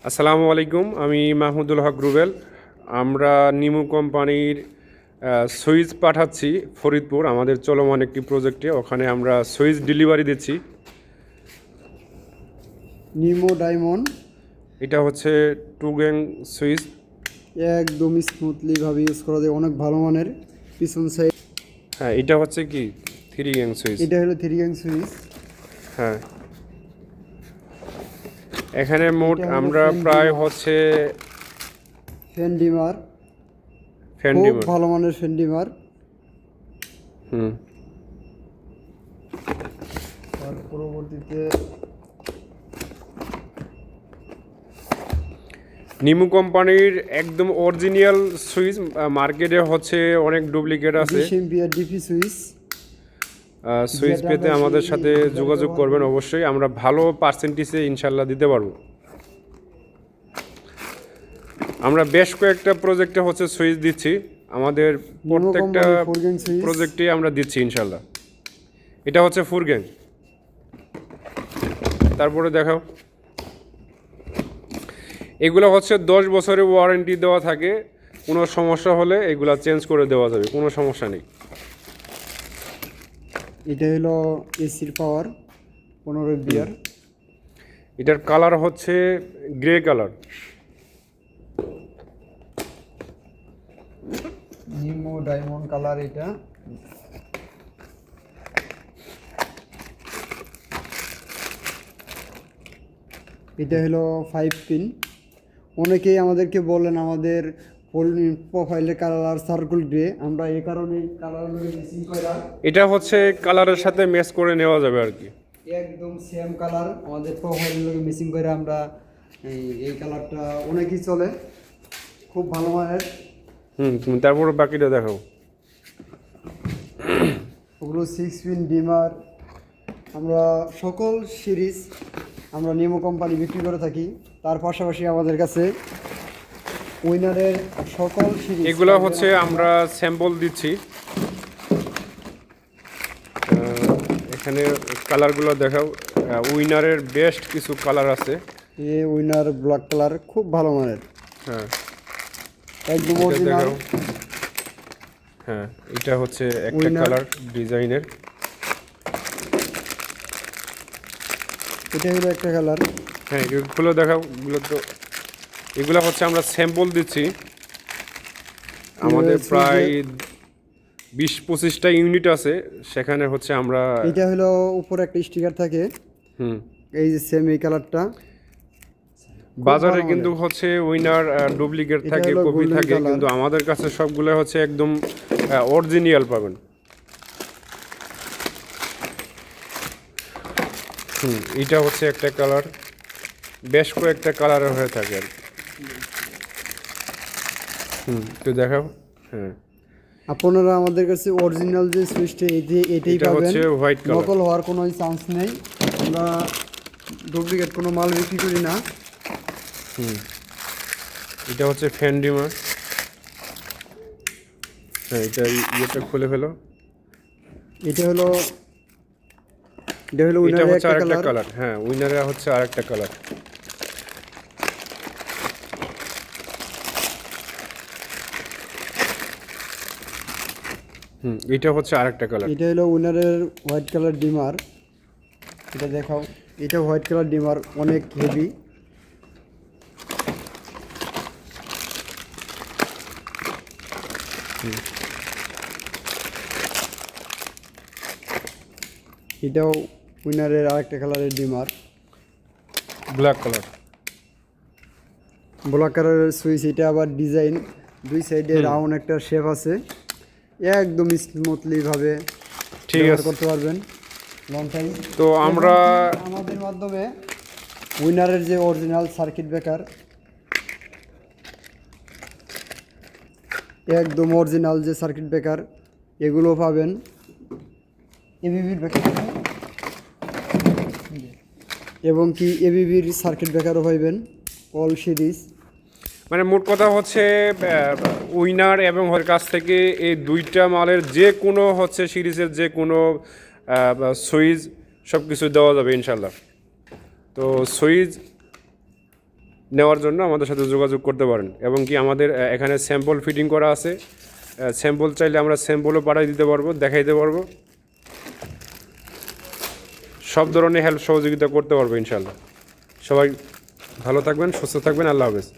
আসসালামু আলাইকুম, আমি মাহমুদুল হক রুবেল। আমরা নিমু কোম্পানির সুইচ পাঠাচ্ছি ফরিদপুর আমাদের চলমান একটি প্রজেক্টে। ওখানে আমরা সুইচ ডেলিভারি দিচ্ছি। নিমো ডায়মন্ড এটা হচ্ছে টু গ্যাং সুইচ। একদম স্মুথলি ভাবে ইউজ করা যায়, অনেক ভালো মানের। পিছন সাইড হ্যাঁ, এটা হচ্ছে কি থ্রি গ্যাং সুইচ। এটা হলো 3 গ্যাং সুইচ। হ্যাঁ, এখানে মোট এটা হলো আমরা ফ্যান প্রায় ডিমার। হচ্ছে ফ্যান ডিমার, ফ্যান খুব ডিমার। ভালো মানের ফ্যান ডিমার। হুম, তার পরবর্তীতে নিমু কোম্পানির একদম অরিজিনাল সুইচ। মার্কেটে হচ্ছে অনেক ডুপ্লিকেট আছে। 20 এম্পিয়ার ডিপি সুইচ। সুইচ যেটা পেতে আমরা আমাদের সেই সাথে ডিলার যোগাযোগ ব্যবহার করবেন করি। অবশ্যই। আমরা ভালো পার্সেন্টেজে ইনশাল্লাহ দিতে পারবো। আমরা বেশ কয়েকটা প্রজেক্টে হচ্ছে সুইচ দিচ্ছি। আমাদের প্রত্যেকটা কোম্পানির 4 গ্যাং সুইচ। প্রজেক্টে আমরা দিচ্ছি ইনশাল্লাহ। এটা হচ্ছে ফোর গ্যাং। তারপরে দেখাও, এগুলো হচ্ছে 10 বছরের ওয়ারেন্টি দেওয়া থাকে। কোনো সমস্যা হলে এগুলা চেঞ্জ করে দেওয়া যাবে, কোনো সমস্যা নেই। এটা হলো এসির পাওয়ার 15 এম্পিয়ার। এটার কালার হচ্ছে গ্রে কালার। নিমো ডায়মন্ড কালার এটা। এটা হলো 5 পিন। অনেকেই আমাদেরকে বলেন আমাদের প্রোফাইলের কালার সার্কুল গ্রে, আমরা এই কারণে কালারগুলো মিসিং করা। এটা হচ্ছে কালারের সাথে ম্যাচ করে নেওয়া যাবে আর কি। একদম সেম কালার আমাদের প্রোফাইলগুলোকে মিসিং করে আমরা এই কালারটা অনেকই চলে, খুব ভালো মানের। তুমি তারপরে বাকিটা দেখাও। ওগুলো 6 পিন ডিমার। আমরা সকল সিরিজ আমরা নিমো কোম্পানি বিক্রি করে থাকি। তার পাশাপাশি আমাদের কাছে উইনারের সকল সিরিজ এগুলো হচ্ছে আমরা স্যাম্পল দিচ্ছি। এখানে কালারগুলো দেখাও। উইনারের বেস্ট কিছু কালার আছে। এই উইনার ব্ল্যাক কালার খুব ভালো মানের, হ্যাঁ, একদম এটা অরিজিনাল। দেখাও। হ্যাঁ, এটা হচ্ছে একটা Winner। কালার ডিজাইনের। এটা হলো একটা কালার। হ্যাঁ, এগুলো দেখাও। এগুলো হচ্ছে আমরা স্যাম্পল দিচ্ছি। আমাদের হচ্ছে প্রায় যে 20-25টা ইউনিট আছে, সেখানে হচ্ছে আমরা এটা হলো উপরে একটা স্টিকার থাকে। হুম এই যে সেম এই কালারটা বাজারে ভালো কিন্তু মানের। হচ্ছে উইনার ডুপ্লিকেট এটা থাকে, হলো কপি golden থাকে, color। কিন্তু আমাদের কাছে সবগুলো হচ্ছে একদম অরিজিনাল পাবেন। এটা হচ্ছে একটা কালার। বেশ কয়েকটা কালারের হয়ে থাকে আর কি। তো দেখাও। হ্যাঁ, আপনারা আমাদের কাছে অরিজিনাল যে সুইচটা এটাই এটা পাবেন, হচ্ছে হোয়াইট কালার। নকল হওয়ার কোনো চান্স নেই। আমরা ডুপ্লিকেট কোনো মাল বিক্রি করি না। এটা হচ্ছে ফ্যান ডিমার। হ্যাঁ, এটা ইয়েটা খুলে ফেলো। এটা হলো এটা উইনারের হচ্ছে একটা আরেকটা কালার। কালার। হ্যাঁ, উইনারে হচ্ছে আরেকটা কালার। এটা হচ্ছে আরেকটা কালার। এটা হলো উইনারের হোয়াইট কালার ডিমার। এটা দেখাও। এটা হোয়াইট কালার ডিমার, অনেক হেভি। এটাও উইনারের আরেকটা কালারের ডিমার। Black colour. ব্ল্যাক কালারের সুইচ। এটা আবার ডিজাইন, দুই সাইডে রাউন্ড একটা শেপ আছে। একদম স্মুথলি ভাবে ঠিক ব্যবহার আছে। করতে পারবেন লং টাইম। তো আমরা আমাদের মাধ্যমে উইনারের যে অরিজিনাল সার্কিট ব্রেকার, একদম অরিজিনাল যে সার্কিট ব্রেকার, এগুলো পাবেন। এবিবির ব্রেকার এবং কি এবিবির সার্কিট ব্রেকারও পাইবেন, অল সিরিজ। মানে মোট কথা হচ্ছে উইনার এবং ওর কাছ থেকে এই দুইটা মালের যে কোনো হচ্ছে সিরিজের যে কোনো সুইচ সব কিছু দেওয়া যাবে ইনশাল্লাহ। তো সুইচ নেওয়ার জন্য আমাদের সাথে যোগাযোগ করতে পারেন। এবং কি আমাদের এখানে স্যাম্পল ফিটিং করা আছে, স্যাম্পল চাইলে আমরা স্যাম্পলও পাঠিয়ে দিতে পারবো, দেখাইতে পারবো, সব ধরনের হেল্প সহযোগিতা করতে পারবো ইনশাল্লাহ। সবাই ভালো থাকবেন, সুস্থ থাকবেন, আল্লাহ হাফেজ।